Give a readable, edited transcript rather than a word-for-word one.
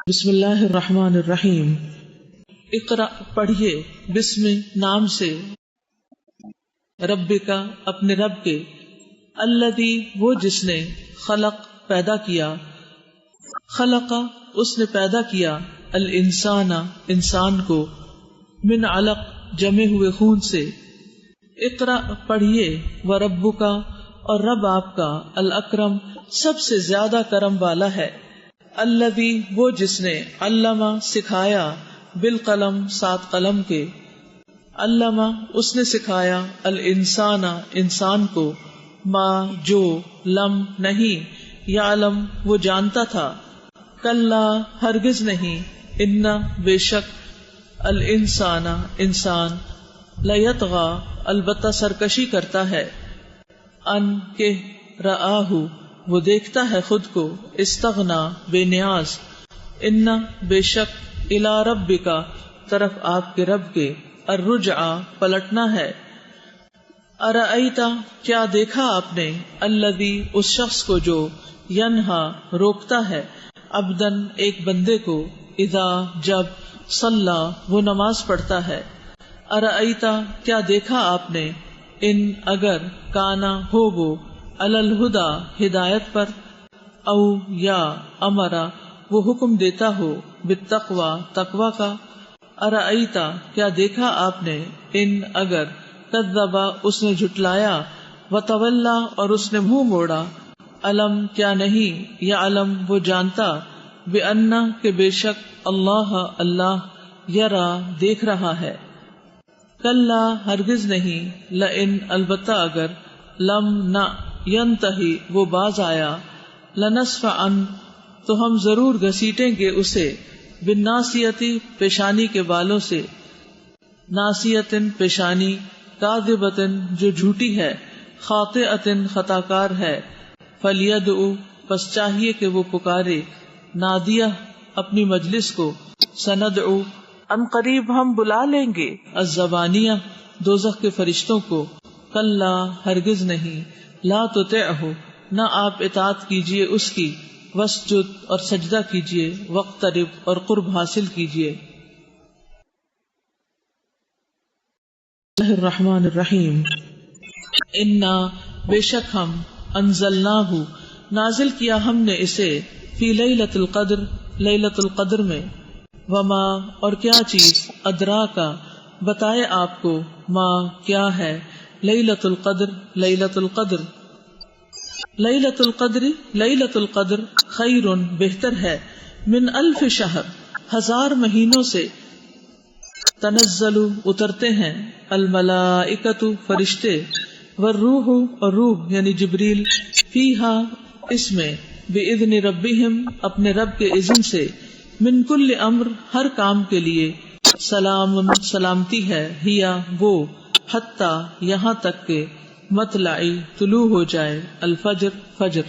بسم اللہ الرحمن الرحیم۔ اقرأ پڑھیے، بسم نام سے، ربک اپنے رب کے، الذی وہ جس نے، خلق پیدا کیا، خلق اس نے پیدا کیا، الانسان انسان کو، من علق جمے ہوئے خون سے۔ اقرأ پڑھیے، وربک اور رب آپ کا، الاکرم سب سے زیادہ کرم والا ہے، الذی وہ جس نے، علم سکھایا، بالقلم سات قلم کے، علم اس نے سکھایا، الانسان انسان کو، ما جو، لم نہیں، یعلم وہ جانتا تھا، کلا ہرگز نہیں، ان بے شک، الانسان انسان، لیطغی البتہ سرکشی کرتا ہے، ان کہ رآہ وہ دیکھتا ہے خود کو، استغنا بے نیاز، ان بے شک، الی ربک طرف آپ کے رب کے، الرجعی پلٹنا ہے، ارأیت کیا دیکھا آپ نے، الذی اس شخص کو جو، ینہا روکتا ہے، عبدن ایک بندے کو، اذا جب، صلی وہ نماز پڑھتا ہے، ارأیت کیا دیکھا آپ نے، ان اگر، کانا ہو وہ، علی الہدی ہدایت پر، او یا امرا وہ حکم دیتا ہو، بالتقوی تقوی کا، ارأیت کیا دیکھا آپ نے، ان اگر، کذب اس نے جھٹلایا، وتولی اور اس نے منہ موڑا، علم کیا نہیں، یعلم وہ جانتا، بأن کہ بے شک، اللہ اللہ، یرا دیکھ رہا ہے، کلا ہرگز نہیں، لئن البتہ اگر، لم نہ، ینتہی وہ باز آیا، لنسفعا تو ہم ضرور گھسیٹیں گے اسے، بالناصیتی پیشانی کے بالوں سے، ناصیتن پیشانی، کاذبتن جو جھوٹی ہے، خاطئتن خطا کار ہے، فلیدعو پس چاہیے کہ وہ پکارے، نادیہ اپنی مجلس کو، سندعو ان قریب ہم بلا لیں گے، الزبانیہ دوزخ کے فرشتوں کو، کلا ہرگز نہیں، لا تطعہ نہ آپ اطاعت کیجیے اس کی، واسجد اور سجدہ کیجیے، واقترب اور قرب حاصل کیجیے۔ اللہ الرحمن الرحیم۔ انا بے شک ہم، انزلناہ نازل کیا ہم نے اسے، فی لیلۃ القدر لیلۃ القدر میں، وما اور کیا چیز، ادراکا بتائے آپ کو، ما کیا ہے، لیلۃ القدر لیلۃ القدر، لیلۃ القدر لیلۃ القدر خیر بہتر ہے، من الف شہر ہزار مہینوں سے، تنزل اترتے ہیں، الملائکۃ فرشتے، والروح اور روح یعنی جبریل، فیہا اس میں، باذن ربہم اپنے رب کے اذن سے، من کل امر ہر کام کے لیے، سلام سلامتی ہے، ہیا وہ، حتی یہاں تک کہ، مطلعی طلوع ہو جائے، الفجر فجر۔